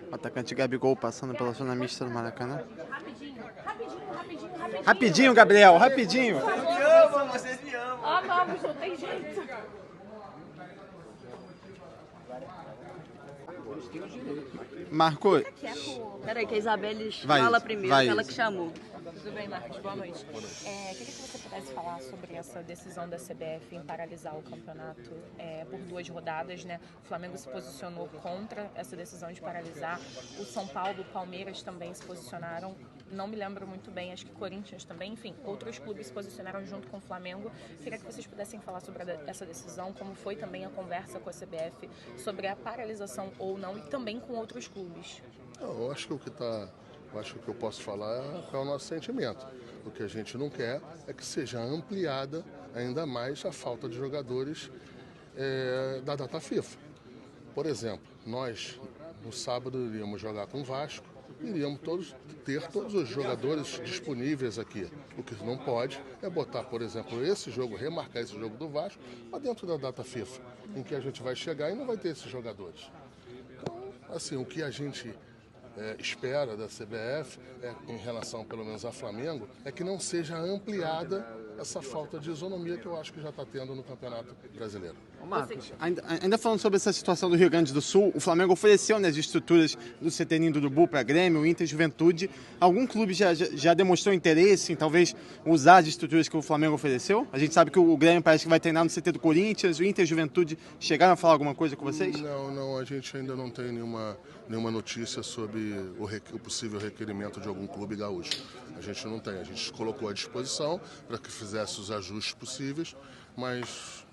O atacante Gabigol passando pela zona mista do Maracanã. Rapidinho. Rapidinho, Gabriel, rapidinho. Vocês me amam. Amamos, não tem jeito. Marcos. Peraí, que a Isabelle Vai, fala primeiro, vai. ela que chamou. Tudo bem, Marcos? Boa noite. Queria que você pudesse falar sobre essa decisão da CBF em paralisar o campeonato por 2 rodadas, né? O Flamengo se posicionou contra essa decisão de paralisar. O São Paulo, o Palmeiras também se posicionaram. Não me lembro muito bem, acho que Corinthians também. Enfim, outros clubes se posicionaram junto com o Flamengo. Queria que vocês pudessem falar sobre essa decisão, como foi também a conversa com a CBF sobre a paralisação ou não, e também com outros clubes. Eu acho que o que eu posso falar é o nosso sentimento. O que a gente não quer é que seja ampliada ainda mais a falta de jogadores da data FIFA. Por exemplo, nós no sábado iríamos jogar com o Vasco, iríamos ter todos os jogadores disponíveis aqui. O que não pode é botar, por exemplo, esse jogo, remarcar esse jogo do Vasco para dentro da data FIFA, em que a gente vai chegar e não vai ter esses jogadores. Então, assim, o que a gente espera da CBF, em relação pelo menos a Flamengo, é que não seja ampliada essa falta de isonomia que eu acho que já está tendo no Campeonato Brasileiro. Ô Marcos, ainda falando sobre essa situação do Rio Grande do Sul, o Flamengo ofereceu, né, as estruturas do CT Ninho do Urubu para Grêmio, Inter, Juventude. Algum clube já demonstrou interesse em talvez usar as estruturas que o Flamengo ofereceu? A gente sabe que o Grêmio parece que vai treinar no CT do Corinthians, o Inter e Juventude chegaram a falar alguma coisa com vocês? Não, a gente ainda não tem nenhuma notícia sobre o possível requerimento de algum clube gaúcho. A gente não tem, a gente colocou à disposição para que fizesse os ajustes possíveis, mas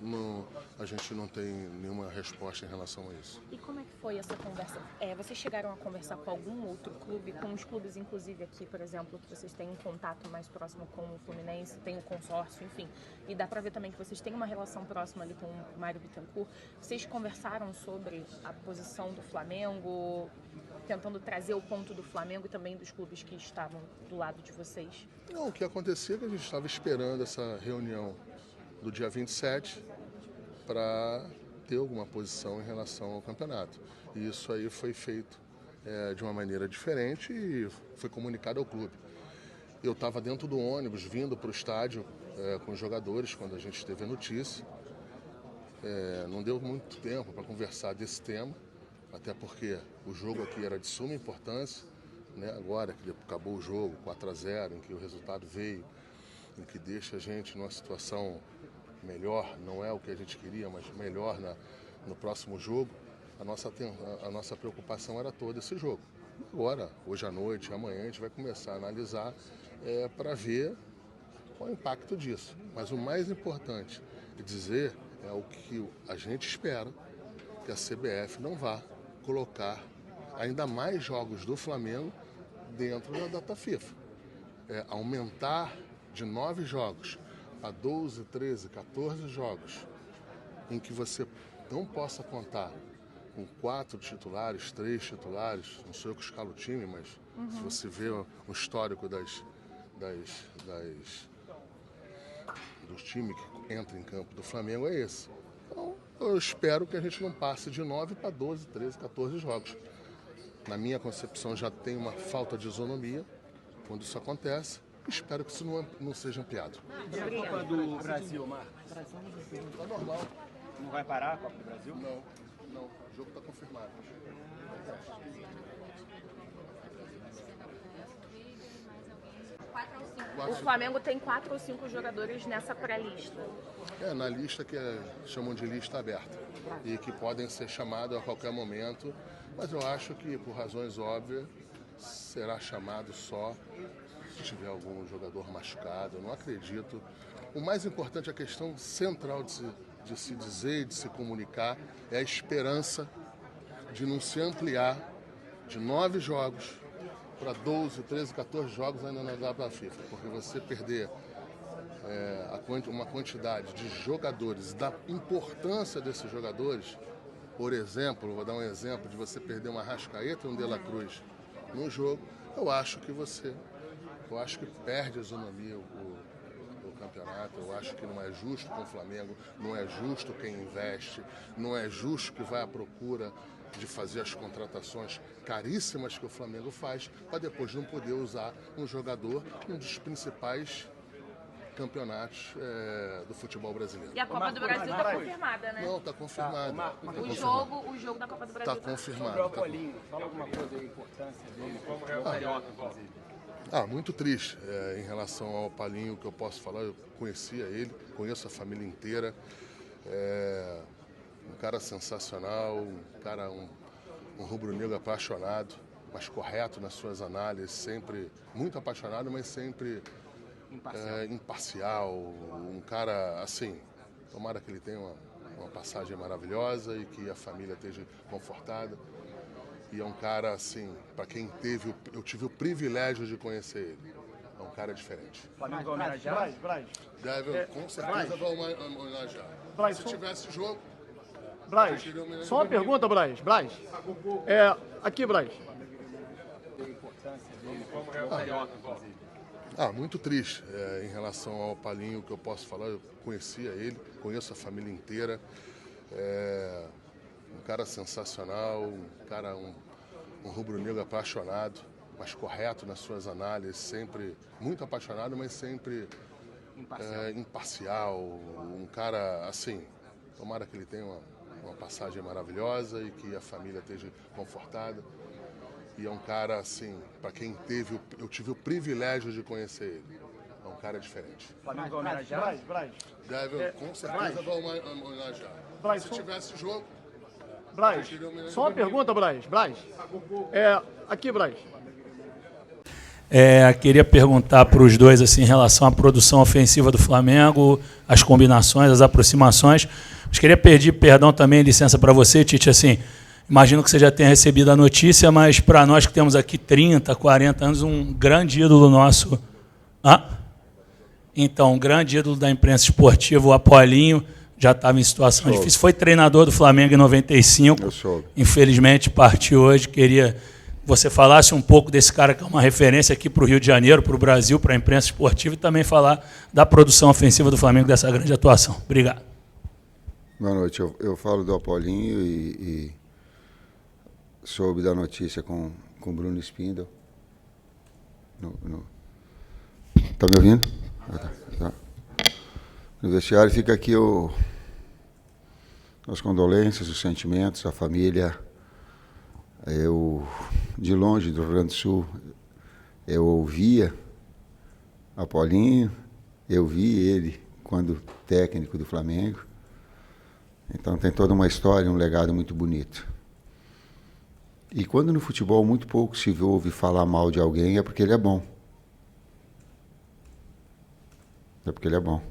a gente não tem nenhuma resposta em relação a isso. E como é que foi essa conversa? Vocês chegaram a conversar com algum outro clube, com os clubes, inclusive aqui, por exemplo, que vocês têm um contato mais próximo com o Fluminense, tem o consórcio, enfim, e dá pra ver também que vocês têm uma relação próxima ali com o Mário Bittencourt. Vocês conversaram sobre a posição do Flamengo, tentando trazer o ponto do Flamengo e também dos clubes que estavam do lado de vocês? Não, o que acontecia é que a gente estava esperando essa reunião do dia 27 para ter alguma posição em relação ao campeonato. E isso aí foi feito de uma maneira diferente e foi comunicado ao clube. Eu estava dentro do ônibus, vindo para o estádio com os jogadores, quando a gente teve a notícia. Não deu muito tempo para conversar desse tema, até porque o jogo aqui era de suma importância, né? Agora que acabou o jogo, 4-0, em que o resultado veio, em que deixa a gente numa situação melhor, não é o que a gente queria, mas melhor no próximo jogo, a nossa preocupação era toda esse jogo. Agora, hoje à noite, amanhã, a gente vai começar a analisar para ver qual é o impacto disso. Mas o mais importante é dizer o que a gente espera, que a CBF não vá colocar ainda mais jogos do Flamengo dentro da data FIFA. Aumentar de 9 jogos a 12, 13, 14 jogos, em que você não possa contar com 4 titulares, 3 titulares, não sou eu que escalo o time, mas se você vê o histórico dos times que entram em campo do Flamengo, é esse. Então, eu espero que a gente não passe de 9 para 12, 13, 14 jogos. Na minha concepção, já tem uma falta de isonomia quando isso acontece. Espero que isso não seja ampliado. E a Copa do Brasil, Marcos? Está normal. Não vai parar a Copa do Brasil? Não. O jogo está confirmado. O Flamengo tem 4 ou 5 jogadores nessa pré-lista. Na lista que chamam de lista aberta e que podem ser chamados a qualquer momento, mas eu acho que, por razões óbvias, será chamado só se tiver algum jogador machucado. Eu não acredito. O mais importante, a questão central de se dizer e de se comunicar é a esperança de não se ampliar de 9 jogos para 12, 13, 14 jogos ainda na data FIFA, porque você perder uma quantidade de jogadores, da importância desses jogadores, por exemplo, vou dar um exemplo de você perder uma Arrascaeta e um De La Cruz no jogo, eu acho que perde a isonomia o campeonato. Eu acho que não é justo com o Flamengo, não é justo quem investe, não é justo que vai à procura de fazer as contratações caríssimas que o Flamengo faz, para depois não poder usar um jogador em um dos principais campeonatos do futebol brasileiro. E a Copa do Brasil está confirmada, né? Não, está confirmado. O jogo da Copa do Brasil Está confirmado. Sobre o Apolinho, fala alguma coisa aí, importância dele, como carioca, inclusive. Muito triste em relação ao Palinho, que eu posso falar, eu conhecia ele, conheço a família inteira, um cara sensacional, um cara, um rubro-negro apaixonado, mas correto nas suas análises, sempre muito apaixonado, mas sempre imparcial, um cara assim, tomara que ele tenha uma passagem maravilhosa e que a família esteja confortada. E é um cara, assim, para quem eu tive o privilégio de conhecer ele. É um cara diferente. Flamengo vai homenagear? Deve, com certeza, vai homenagear. Se tivesse jogo... Braz, só uma pergunta, Braz. Aqui, Braz. A importância dele, como carioca, inclusive. Muito triste em relação ao Palinho, que eu posso falar, eu conhecia ele, conheço a família inteira. Um cara sensacional, um cara, um rubro-negro apaixonado, mas correto nas suas análises, sempre muito apaixonado, mas sempre imparcial. Um cara, assim, tomara que ele tenha uma passagem maravilhosa e que a família esteja confortada. E é um cara, assim, para quem eu tive o privilégio de conhecer ele. É um cara diferente. Flamengo vai homenagear? Deve, com certeza, vai homenagear. Se tivesse jogo... Braz, só uma pergunta, Braz. Aqui, Braz. Queria perguntar para os dois assim, em relação à produção ofensiva do Flamengo, as combinações, as aproximações. Mas queria pedir perdão também, licença para você, Tite, assim, imagino que você já tenha recebido a notícia, mas para nós que temos aqui 30, 40 anos, um grande ídolo nosso... Então, um grande ídolo da imprensa esportiva, o Apolinho, já estava em situação difícil. Foi treinador do Flamengo em 95. Infelizmente, partiu hoje. Queria que você falasse um pouco desse cara que é uma referência aqui para o Rio de Janeiro, para o Brasil, para a imprensa esportiva, e também falar da produção ofensiva do Flamengo, dessa grande atuação. Obrigado. Boa noite. Eu falo do Apolinho e soube da notícia com o Bruno Spindel. Tá me ouvindo? Tá. No vestiário fica aqui as condolências, os sentimentos, a família. Eu, de longe do Rio Grande do Sul, eu ouvia Apolinho, eu vi ele quando técnico do Flamengo. Então tem toda uma história, um legado muito bonito. E quando no futebol muito pouco se ouve falar mal de alguém, é porque ele é bom. É porque ele é bom.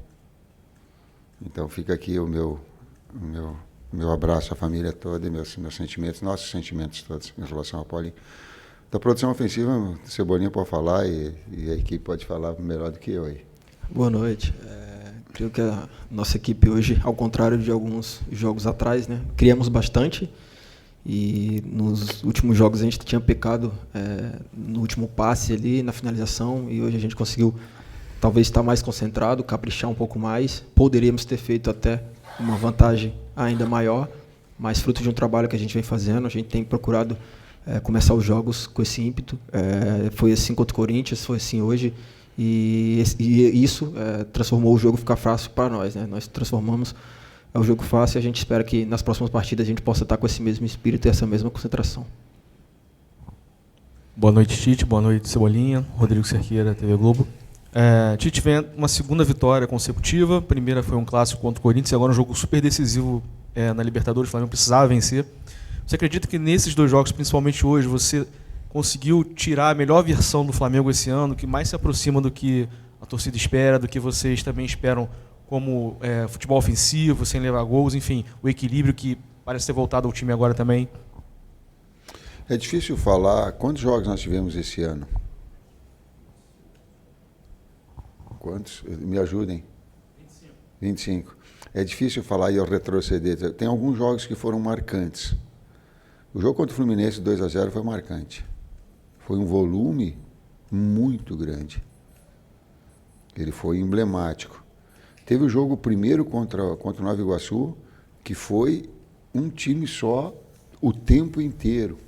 Então fica aqui o meu abraço à família toda e meus sentimentos, nossos sentimentos todos em relação ao Paulinho. Da produção ofensiva, Cebolinha pode falar e a equipe pode falar melhor do que eu aí. Boa noite. Creio que a nossa equipe hoje, ao contrário de alguns jogos atrás, né, criamos bastante e nos últimos jogos a gente tinha pecado no último passe ali, na finalização, e hoje a gente conseguiu talvez estar mais concentrado, caprichar um pouco mais. Poderíamos ter feito até uma vantagem ainda maior, mas fruto de um trabalho que a gente vem fazendo, a gente tem procurado começar os jogos com esse ímpeto. Foi assim contra o Corinthians, foi assim hoje, e isso transformou o jogo ficar fácil para nós, né? Nós transformamos o jogo fácil e a gente espera que nas próximas partidas a gente possa estar com esse mesmo espírito e essa mesma concentração. Boa noite, Tite. Boa noite, Cebolinha. Rodrigo Cerqueira, TV Globo. Tite vem uma segunda vitória consecutiva. A primeira foi um clássico contra o Corinthians e agora um jogo super decisivo na Libertadores. O Flamengo precisava vencer. Você acredita que nesses dois jogos, principalmente hoje, você conseguiu tirar a melhor versão do Flamengo esse ano, que mais se aproxima do que a torcida espera, do que vocês também esperam como futebol ofensivo, sem levar gols, enfim, o equilíbrio que parece ter voltado ao time agora também? É difícil falar quantos jogos nós tivemos esse ano. Quantos? Me ajudem. 25. É difícil falar e eu retroceder. Tem alguns jogos que foram marcantes. O jogo contra o Fluminense 2-0 foi marcante. Foi um volume muito grande. Ele foi emblemático. Teve o jogo primeiro contra o Nova Iguaçu, que foi um time só, o tempo inteiro.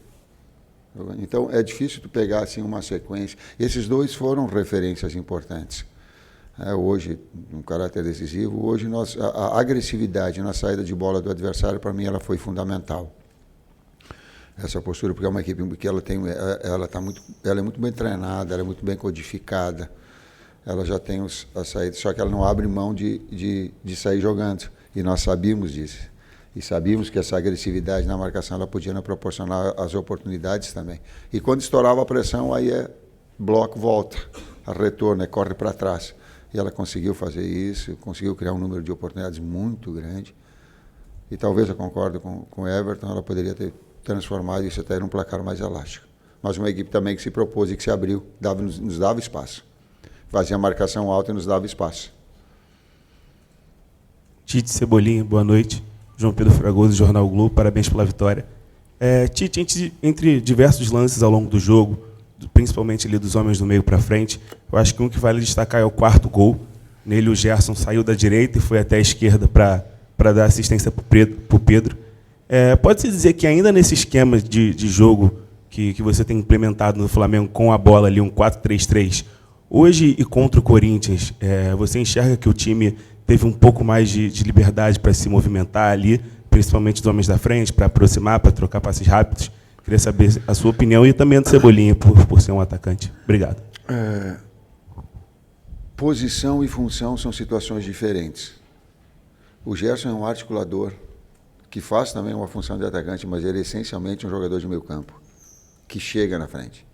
Então, é difícil tu pegar assim, uma sequência. Esses dois foram referências importantes. Hoje, um caráter decisivo, hoje a agressividade na saída de bola do adversário, para mim, ela foi fundamental. Essa postura, porque é uma equipe que ela é muito bem treinada, ela é muito bem codificada, ela já tem a saída, só que ela não abre mão de sair jogando. E nós sabíamos disso. E sabíamos que essa agressividade na marcação ela podia nos proporcionar as oportunidades também. E quando estourava a pressão, aí bloco, volta, a retorno, corre para trás. E ela conseguiu fazer isso, conseguiu criar um número de oportunidades muito grande. E talvez eu concordo com o Everton, ela poderia ter transformado isso até num placar mais elástico. Mas uma equipe também que se propôs e que se abriu, nos dava espaço. Fazia a marcação alta e nos dava espaço. Tite, Cebolinha, boa noite. João Pedro Fragoso, Jornal o Globo, parabéns pela vitória. Tite, entre diversos lances ao longo do jogo, principalmente ali dos homens do meio para frente, eu acho que um que vale destacar é o quarto gol. Nele o Gerson saiu da direita e foi até a esquerda para dar assistência para o Pedro. Pode-se dizer que ainda nesse esquema de jogo que você tem implementado no Flamengo com a bola ali, um 4-3-3, hoje e contra o Corinthians, você enxerga que o time teve um pouco mais de liberdade para se movimentar ali, principalmente os homens da frente, para aproximar, para trocar passes rápidos? Queria saber a sua opinião e também a do Cebolinha, por ser um atacante. Obrigado. Posição e função são situações diferentes. O Gerson é um articulador que faz também uma função de atacante, mas ele é essencialmente um jogador de meio campo, que chega na frente.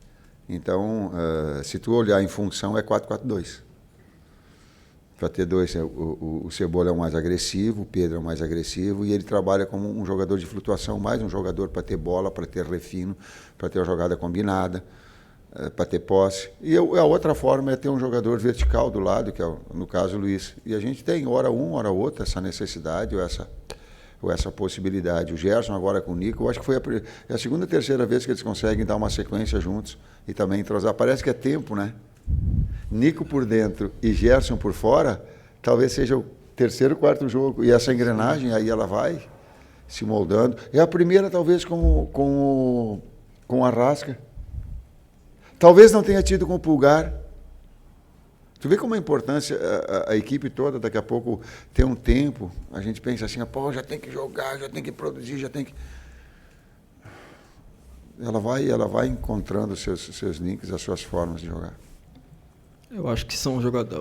Então, se tu olhar em função, é 4-4-2. Para ter dois, o Cebola é o mais agressivo, o Pedro é o mais agressivo, e ele trabalha como um jogador de flutuação, mais um jogador para ter bola, para ter refino, para ter uma jogada combinada, para ter posse. E a outra forma é ter um jogador vertical do lado, que é, no caso, o Luiz. E a gente tem, hora um, hora outra, essa necessidade ou essa possibilidade. O Gerson agora com o Nico, eu acho que foi a segunda, terceira vez que eles conseguem dar uma sequência juntos e também entrosar. Parece que é tempo, né? Nico por dentro e Gerson por fora, talvez seja o terceiro, quarto jogo. E essa engrenagem aí ela vai se moldando. É a primeira, talvez, com a Arrasca. Talvez não tenha tido com o Pulgar. Tu vê como é a importância, a equipe toda, daqui a pouco, ter um tempo. A gente pensa assim, pô, já tem que jogar, já tem que produzir, já tem que... Ela vai encontrando os seus links, as suas formas de jogar. Eu acho que são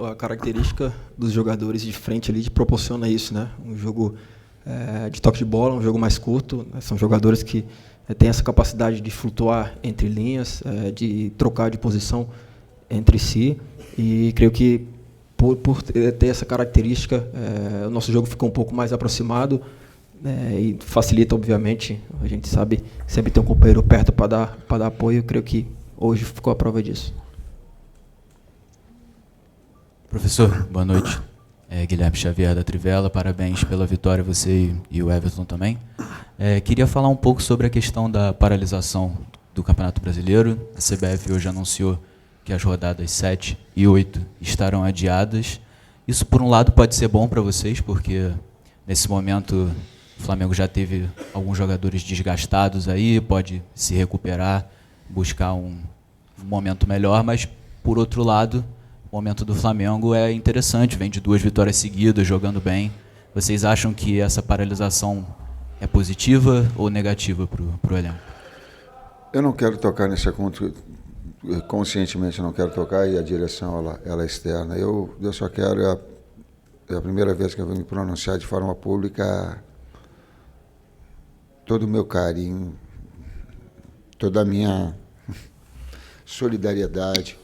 a característica dos jogadores de frente ali que proporciona isso, né? Um jogo de toque de bola, um jogo mais curto. Né? São jogadores que têm essa capacidade de flutuar entre linhas, de trocar de posição entre si. E creio que por ter essa característica, o nosso jogo ficou um pouco mais aproximado e facilita, obviamente. A gente sabe sempre ter um companheiro perto para dar apoio. Eu creio que hoje ficou a prova disso. Professor, boa noite. Guilherme Xavier da Trivela, parabéns pela vitória, você e o Everton também. Queria falar um pouco sobre a questão da paralisação do Campeonato Brasileiro. A CBF hoje anunciou que as rodadas 7 e 8 estarão adiadas. Isso, por um lado, pode ser bom para vocês, porque nesse momento o Flamengo já teve alguns jogadores desgastados aí, pode se recuperar, buscar um momento melhor, mas, por outro lado, o momento do Flamengo é interessante, vem de 2 vitórias seguidas, jogando bem. Vocês acham que essa paralisação é positiva ou negativa para o elenco? Eu não quero tocar nesse assunto, conscientemente não quero tocar, e a direção ela é externa. Eu só quero, é a primeira vez que eu vou me pronunciar de forma pública, todo o meu carinho, toda a minha solidariedade.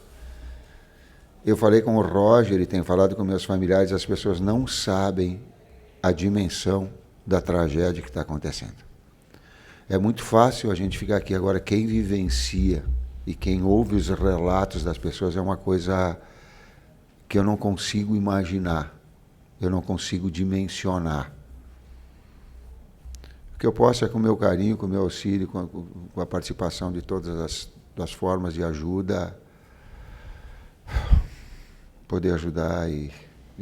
Eu falei com o Roger e tenho falado com meus familiares, as pessoas não sabem a dimensão da tragédia que está acontecendo. É muito fácil a gente ficar aqui agora, quem vivencia e quem ouve os relatos das pessoas é uma coisa que eu não consigo imaginar, eu não consigo dimensionar. O que eu posso é com o meu carinho, com o meu auxílio, com a participação de todas as formas de ajuda, poder ajudar e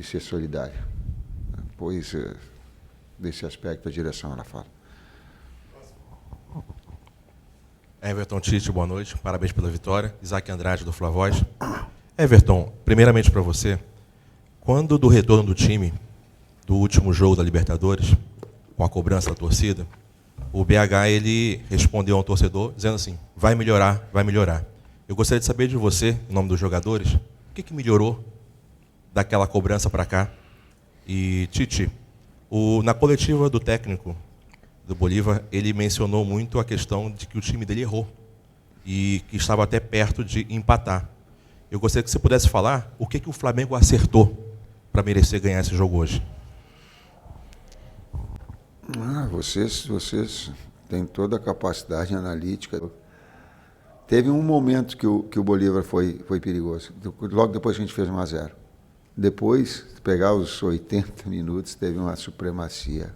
ser solidário. Pois, desse aspecto, a direção ela fala. Everton, Tite, boa noite. Parabéns pela vitória. Isaac Andrade, do Flavoz. Everton, primeiramente para você, quando do retorno do time, do último jogo da Libertadores, com a cobrança da torcida, o BH ele respondeu ao torcedor dizendo assim, vai melhorar, vai melhorar. Eu gostaria de saber de você, em nome dos jogadores, o que melhorou daquela cobrança para cá? E, Tite, na coletiva do técnico do Bolívar, ele mencionou muito a questão de que o time dele errou e que estava até perto de empatar. Eu gostaria que você pudesse falar o que o Flamengo acertou para merecer ganhar esse jogo hoje. Vocês têm toda a capacidade analítica. Teve um momento que o Bolívar foi perigoso, logo depois que a gente fez 1-0. Depois, pegar os 80 minutos, teve uma supremacia.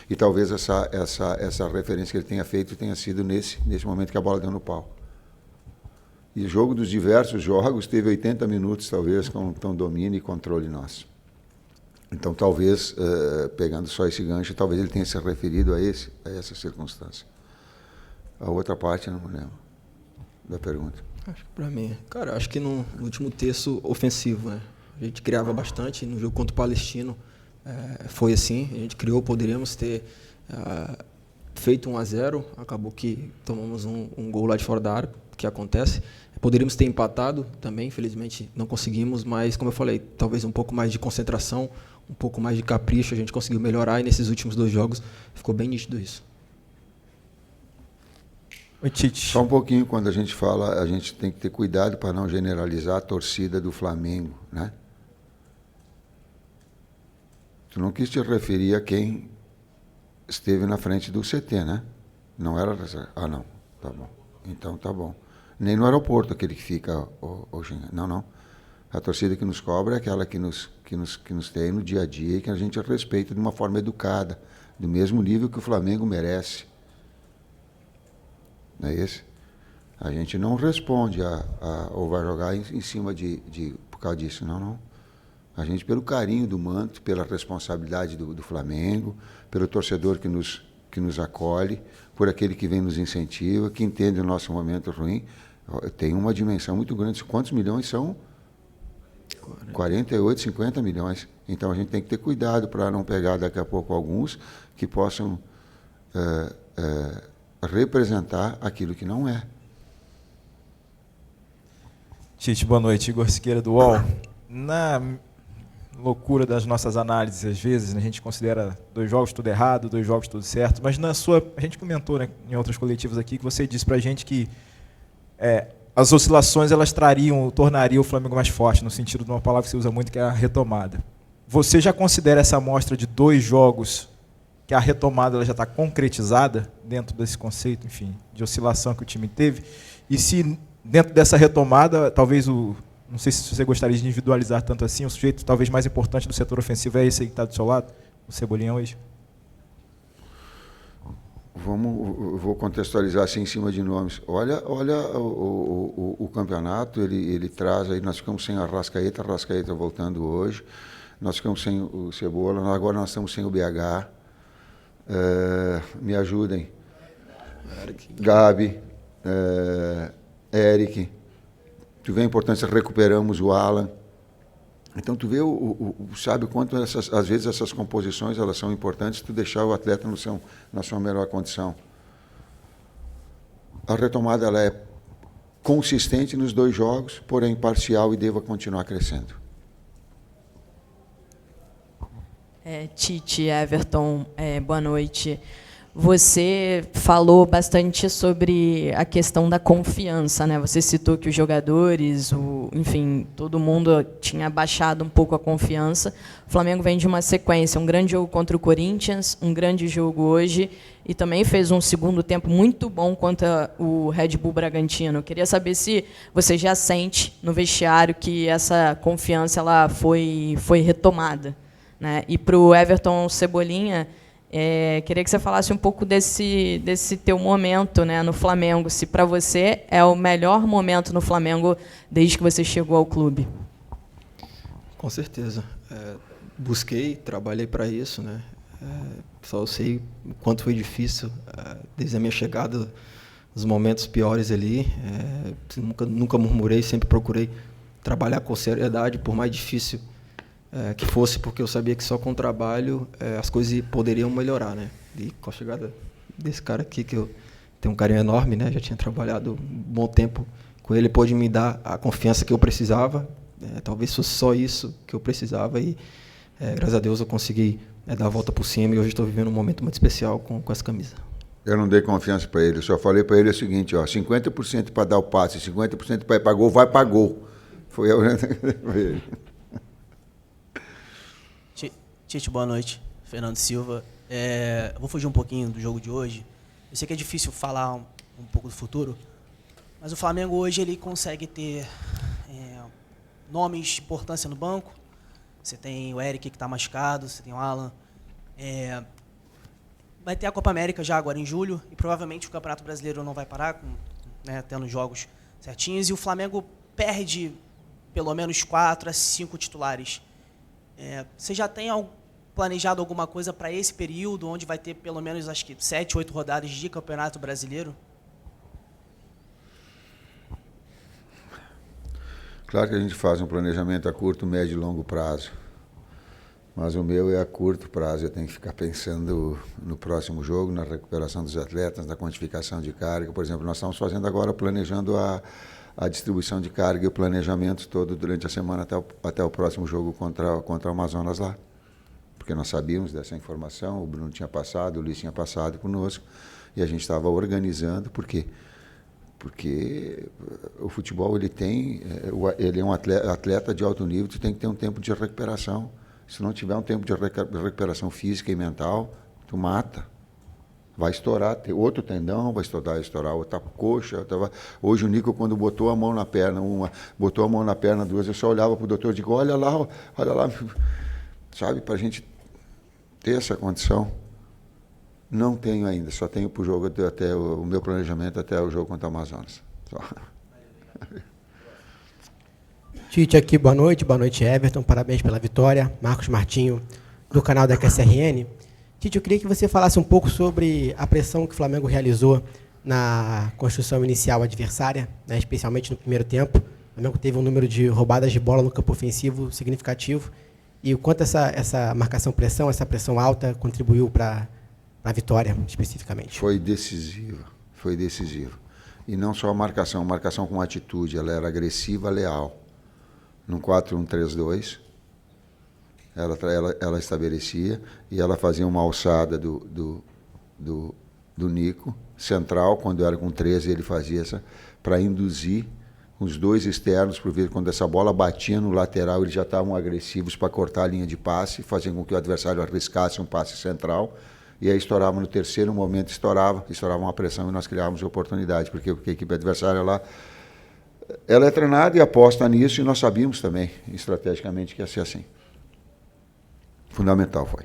E talvez essa referência que ele tenha feito tenha sido nesse momento que a bola deu no pau. E o jogo dos diversos jogos teve 80 minutos, talvez, com domínio e controle nosso. Então, talvez, pegando só esse gancho, talvez ele tenha se referido a essa circunstância. A outra parte, eu não me lembro da pergunta. Acho que para mim, cara, acho que no último terço ofensivo, né? A gente criava bastante, no jogo contra o Palestino foi assim, a gente criou, poderíamos ter feito 1-0, acabou que tomamos um gol lá de fora da área, que acontece. Poderíamos ter empatado também, infelizmente não conseguimos, mas como eu falei, talvez um pouco mais de concentração, um pouco mais de capricho, a gente conseguiu melhorar e nesses últimos 2 jogos ficou bem nítido isso. Oi, Tite. Só um pouquinho, quando a gente fala, a gente tem que ter cuidado para não generalizar a torcida do Flamengo, né? Tu não quis te referir a quem esteve na frente do CT, né? Não era... Ah, não. Tá bom. Então, tá bom. Nem no aeroporto, aquele que fica hoje. Não. A torcida que nos cobra é aquela que nos tem no dia a dia e que a gente respeita de uma forma educada, do mesmo nível que o Flamengo merece. Não é esse? A gente não responde ou vai jogar em cima por causa disso, não. A gente, pelo carinho do manto, pela responsabilidade do Flamengo, pelo torcedor que nos acolhe, por aquele que vem nos incentiva, que entende o nosso momento ruim, tem uma dimensão muito grande. Quantos milhões são? 48, 50 milhões. Então a gente tem que ter cuidado para não pegar daqui a pouco alguns que possam representar aquilo que não é. Tite, boa noite. Igor Siqueira, do UOL. Na loucura das nossas análises, às vezes, né, a gente considera 2 jogos tudo errado, 2 jogos tudo certo, mas a gente comentou, né, em outras coletivas aqui, que você disse para a gente que as oscilações elas tornariam o Flamengo mais forte, no sentido de uma palavra que você usa muito, que é a retomada. Você já considera essa amostra de 2 jogos que a retomada ela já está concretizada dentro desse conceito, enfim, de oscilação que o time teve? E se dentro dessa retomada, talvez não sei se você gostaria de individualizar tanto assim, o sujeito talvez mais importante do setor ofensivo é esse aí que está do seu lado, o Cebolinha hoje? Vou contextualizar assim em cima de nomes. Olha o campeonato, ele traz aí, nós ficamos sem a Arrascaeta voltando hoje, nós ficamos sem o Cebola, agora nós estamos sem o BH. Me ajudem. Gabi, Eric. Tu vê a importância, recuperamos o Alan. Então tu vê sabe o quanto às vezes essas composições elas são importantes, tu deixar o atleta na sua melhor condição. A retomada ela é consistente nos 2 jogos, porém parcial e deva continuar crescendo. Tite, Everton, boa noite. Você falou bastante sobre a questão da confiança, né? Você citou que os jogadores, enfim, todo mundo tinha baixado um pouco a confiança. O Flamengo vem de uma sequência, um grande jogo contra o Corinthians, um grande jogo hoje, e também fez um segundo tempo muito bom contra o Red Bull Bragantino. Eu queria saber se você já sente no vestiário que essa confiança ela foi retomada, né? E para o Everton Cebolinha, queria que você falasse um pouco desse teu momento, né, no Flamengo, se para você é o melhor momento no Flamengo desde que você chegou ao clube. Com certeza. Busquei, trabalhei para isso, né? Só eu sei o quanto foi difícil desde a minha chegada, nos momentos piores ali. Nunca murmurei, sempre procurei trabalhar com seriedade, por mais difícil que fosse, porque eu sabia que só com o trabalho as coisas poderiam melhorar, né? E com a chegada desse cara aqui, que eu tenho um carinho enorme, né? Já tinha trabalhado um bom tempo com ele, pôde me dar a confiança que eu precisava. Talvez fosse só isso que eu precisava e, graças a Deus, eu consegui dar a volta por cima e hoje estou vivendo um momento muito especial com essa camisa. Eu não dei confiança para ele, eu só falei para ele o seguinte, 50% para dar o passe, 50% para ir para gol, vai para gol. Foi eu. Tite, boa noite. Fernando Silva. Eu vou fugir um pouquinho do jogo de hoje. Eu sei que é difícil falar um pouco do futuro, mas o Flamengo hoje ele consegue ter nomes de importância no banco. Você tem o Eric que está machucado, você tem o Alan. Vai ter a Copa América já agora em julho e provavelmente o Campeonato Brasileiro não vai parar, tendo jogos certinhos. E o Flamengo perde pelo menos 4 a 5 titulares. Você já tem planejado alguma coisa para esse período, onde vai ter pelo menos, acho que, 7, 8 rodadas de Campeonato Brasileiro? Claro que a gente faz um planejamento a curto, médio e longo prazo. Mas o meu é a curto prazo. Eu tenho que ficar pensando no próximo jogo, na recuperação dos atletas, na quantificação de carga. Por exemplo, nós estamos fazendo agora, planejando a distribuição de carga e o planejamento todo durante a semana até o próximo jogo contra o Amazonas lá. Porque nós sabíamos dessa informação, o Bruno tinha passado, o Luiz tinha passado conosco, e a gente estava organizando. Por quê? Porque o futebol ele é um atleta de alto nível, tu tem que ter um tempo de recuperação. Se não tiver um tempo de recuperação física e mental, tu mata. Vai estourar outro tendão, vai estourar outra coxa. Hoje o Nico, quando botou a mão na perna, duas, eu só olhava para o doutor e digo, olha lá, sabe, para a gente ter essa condição. Não tenho ainda, só tenho para o jogo até o meu planejamento até o jogo contra o Amazonas. Só. Tite aqui, boa noite Everton, parabéns pela vitória. Marcos Martinho, do canal da QSRN. Tite, eu queria que você falasse um pouco sobre a pressão que o Flamengo realizou na construção inicial adversária, especialmente no primeiro tempo. O Flamengo teve um número de roubadas de bola no campo ofensivo significativo. E o quanto essa marcação-pressão, essa pressão alta, contribuiu para a vitória, especificamente? Foi decisiva. E não só a marcação com atitude, ela era agressiva, leal. Num 4-1-3-2, ela estabelecia e ela fazia uma alçada do Nico, central, quando era com 13 ele fazia essa, para induzir os dois externos, por ver quando essa bola batia no lateral, eles já estavam agressivos para cortar a linha de passe, fazendo com que o adversário arriscasse um passe central, e aí estourava no terceiro momento, estourava uma pressão e nós criávamos oportunidade, porque a equipe adversária lá, ela é treinada e aposta nisso, e nós sabíamos também, estrategicamente, que ia ser assim. Fundamental foi.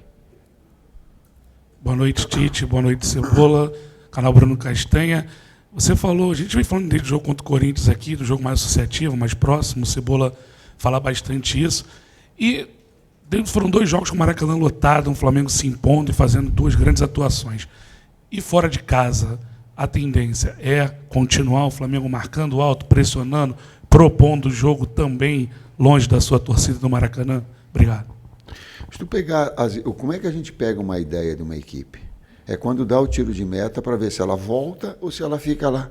Boa noite, Tite. Boa noite, Cebola. Canal Bruno Castanha. Você falou, a gente vem falando desde o jogo contra o Corinthians aqui, do jogo mais associativo, mais próximo, o Cebola fala bastante isso. E foram 2 jogos com o Maracanã lotado, o Flamengo se impondo e fazendo 2 grandes atuações. E fora de casa, a tendência é continuar o Flamengo marcando alto, pressionando, propondo o jogo também longe da sua torcida do Maracanã? Obrigado. Se tu pegar, como é que a gente pega uma ideia de uma equipe? É quando dá o tiro de meta para ver se ela volta ou se ela fica lá.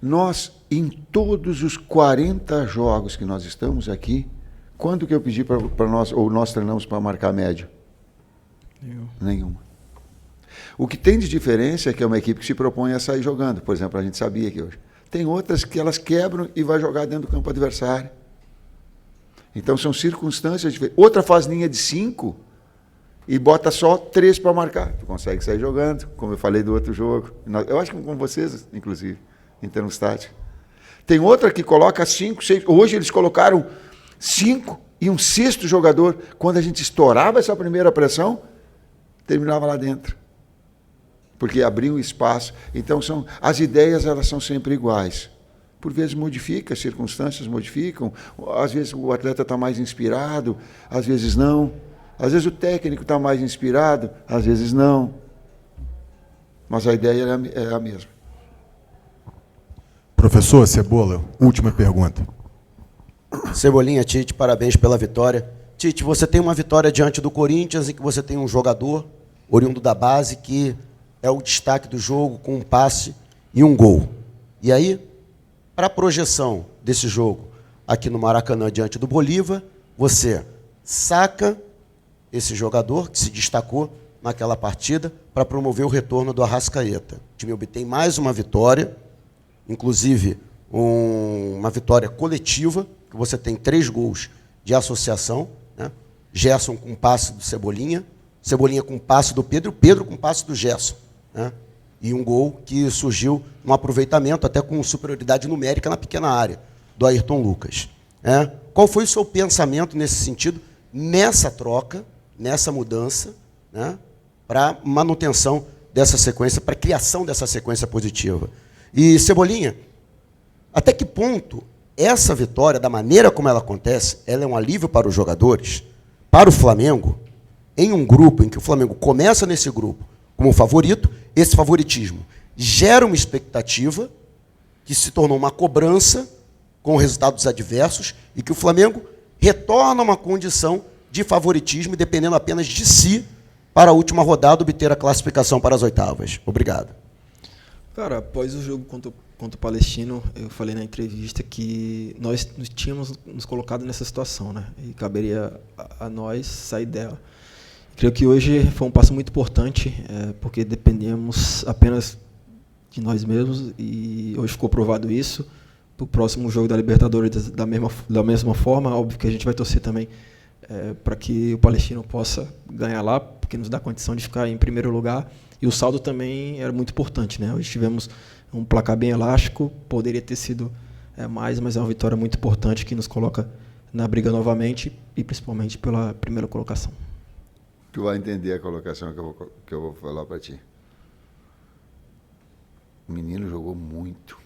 Nós, em todos os 40 jogos que nós estamos aqui, quando que eu pedi para nós, ou nós treinamos para marcar média? Nenhuma. O que tem de diferença é que é uma equipe que se propõe a sair jogando. Por exemplo, a gente sabia que hoje. Tem outras que elas quebram e vai jogar dentro do campo adversário. Então são circunstâncias diferentes. Outra faz linha de 5 e bota só 3 para marcar. Tu consegue sair jogando, como eu falei do outro jogo. Eu acho que com vocês, inclusive, em termos táticos. Tem outra que coloca 5, 6. Hoje eles colocaram 5 e um 6º jogador. Quando a gente estourava essa primeira pressão, terminava lá dentro. Porque abriu um espaço. Então as ideias elas são sempre iguais. Por vezes modifica, as circunstâncias modificam. Às vezes o atleta está mais inspirado, às vezes não. Às vezes o técnico está mais inspirado, às vezes não. Mas a ideia é a mesma. Professor Cebola, última pergunta. Cebolinha, Tite, parabéns pela vitória. Tite, você tem uma vitória diante do Corinthians em que você tem um jogador oriundo da base que é o destaque do jogo com um passe e um gol. E aí, para a projeção desse jogo aqui no Maracanã diante do Bolívar, você saca esse jogador que se destacou naquela partida para promover o retorno do Arrascaeta. O time obtém mais uma vitória, inclusive uma vitória coletiva, que você tem 3 gols de associação, né? Gerson com passe do Cebolinha, Cebolinha com passe do Pedro, Pedro com passe do Gerson, né? E um gol que surgiu no aproveitamento, até com superioridade numérica na pequena área, do Ayrton Lucas. Qual foi o seu pensamento nesse sentido, nessa troca, nessa mudança, né? Para manutenção dessa sequência, para a criação dessa sequência positiva? E, Cebolinha, até que ponto essa vitória, da maneira como ela acontece, ela é um alívio para os jogadores, para o Flamengo, em um grupo em que o Flamengo começa nesse grupo como favorito, esse favoritismo gera uma expectativa que se tornou uma cobrança com resultados adversos e que o Flamengo retorna a uma condição de favoritismo, dependendo apenas de si, para a última rodada obter a classificação para as oitavas. Obrigado. Cara, após o jogo contra o Palestino, eu falei na entrevista que nós tínhamos nos colocado nessa situação, né? E caberia a nós sair dela. Creio que hoje foi um passo muito importante, porque dependíamos apenas de nós mesmos, e hoje ficou provado isso. Para o próximo jogo da Libertadores, da mesma forma, óbvio que a gente vai torcer também para que o Palestino possa ganhar lá, porque nos dá condição de ficar em primeiro lugar. E o saldo também era muito importante, né? Hoje tivemos um placar bem elástico, poderia ter sido mais, mas é uma vitória muito importante que nos coloca na briga novamente e principalmente pela primeira colocação. Tu vai entender a colocação que eu vou falar para ti. O menino jogou muito,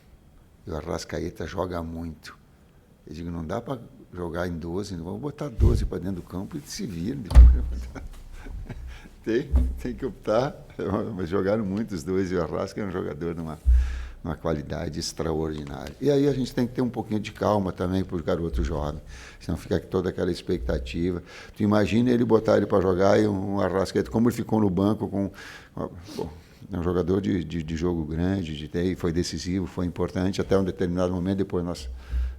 e o Arrascaeta joga muito. Eu digo, não dá para jogar em 12, não vamos botar 12 para dentro do campo e se vira. Tem que optar, mas jogaram muito os dois, e o Arrasca é um jogador de uma qualidade extraordinária. E aí a gente tem que ter um pouquinho de calma também para os garotos jovens, senão fica toda aquela expectativa. Tu imagina ele botar ele para jogar e um Arrascaeta, como ele ficou no banco, é um jogador de jogo grande, foi decisivo, foi importante, até um determinado momento, depois nós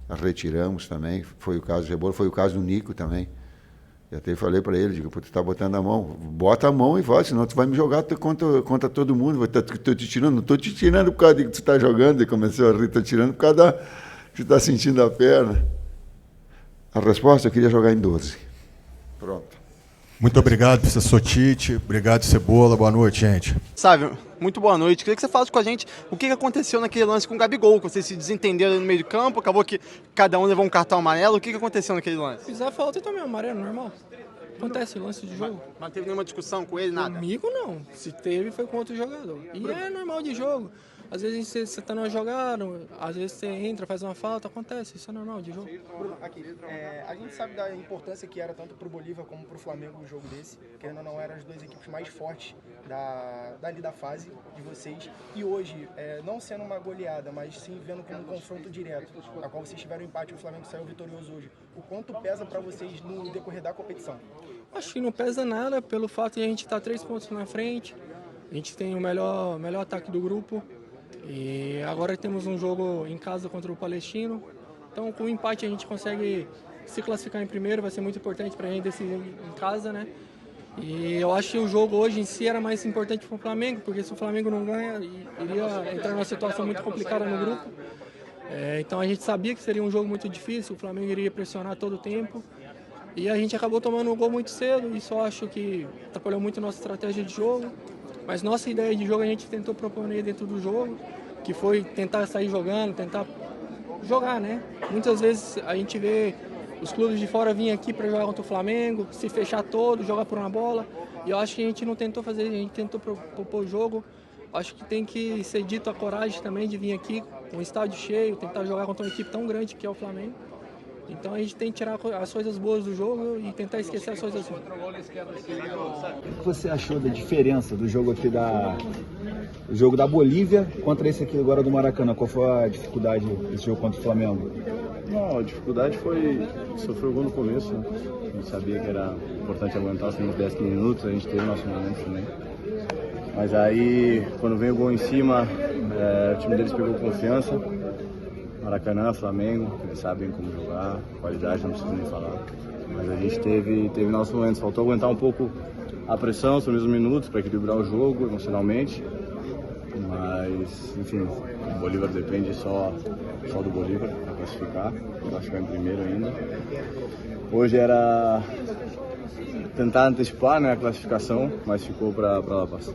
retiramos também, foi o caso do Cebola, foi o caso do Nico também. Eu até falei para ele, digo, tu está botando a mão, bota a mão e vai, senão tu vai me jogar contra todo mundo. Estou te tirando, não estou te tirando por causa de que tu está jogando, e começou a rir, estou tirando por causa que tu está sentindo a perna. A resposta, eu queria jogar em 12. Pronto. Muito obrigado, professor Tite. Obrigado, Cebola. Boa noite, gente. Sabe, muito boa noite. Queria que você falasse com a gente o que aconteceu naquele lance com o Gabigol, que vocês se desentenderam no meio do campo, acabou que cada um levou um cartão amarelo. O que aconteceu naquele lance? Fizer falta também, amarelo, normal. Acontece, lance de jogo. Não teve nenhuma discussão com ele, nada? Comigo não. Se teve, foi com outro jogador. E é normal de jogo. Às vezes você tá numa jogada, às vezes você entra, faz uma falta, acontece, isso é normal de jogo. Bruno, aqui, a gente sabe da importância que era tanto pro Bolívar como pro Flamengo um jogo desse, que ainda não eram as duas equipes mais fortes dali da fase de vocês. E hoje, não sendo uma goleada, mas sim vendo como um confronto direto, a qual vocês tiveram empate e o Flamengo saiu vitorioso hoje. O quanto pesa para vocês no decorrer da competição? Acho que não pesa nada pelo fato de a gente estar 3 pontos na frente, a gente tem o melhor ataque do grupo. E agora temos um jogo em casa contra o Palestino. Então, com o empate, a gente consegue se classificar em primeiro. Vai ser muito importante para a gente decidir em casa, né? E eu acho que o jogo hoje em si era mais importante para o Flamengo, porque se o Flamengo não ganha, iria entrar numa situação muito complicada no grupo. Então, a gente sabia que seria um jogo muito difícil. O Flamengo iria pressionar todo o tempo. E a gente acabou tomando um gol muito cedo. Isso eu acho que atrapalhou muito a nossa estratégia de jogo. Mas nossa ideia de jogo a gente tentou proponer dentro do jogo, que foi tentar sair jogando, tentar jogar, né? Muitas vezes a gente vê os clubes de fora virem aqui para jogar contra o Flamengo, se fechar todo, jogar por uma bola. E eu acho que a gente não tentou fazer, a gente tentou propor o jogo. Acho que tem que ser dito a coragem também de vir aqui com o estádio cheio, tentar jogar contra uma equipe tão grande que é o Flamengo. Então a gente tem que tirar as coisas boas do jogo e tentar esquecer as coisas ruins. O que você achou da diferença do jogo aqui o jogo da Bolívia contra esse aqui agora do Maracanã? Qual foi a dificuldade desse jogo contra o Flamengo? Não, a dificuldade foi sofrer o gol no começo, né? A gente sabia que era importante aguentar os primeiros 10, 15 minutos, a gente teve nosso momento também. Mas aí, quando vem o gol em cima, o time deles pegou confiança. Maracanã, Flamengo, eles sabem como jogar, qualidade não preciso nem falar. Mas a gente teve nossos momentos, faltou aguentar um pouco a pressão, os primeiros minutos, para equilibrar o jogo emocionalmente. Mas, enfim, o Bolívar depende só do Bolívar para classificar em primeiro ainda. Hoje era tentar antecipar, né, a classificação, mas ficou para La Paz.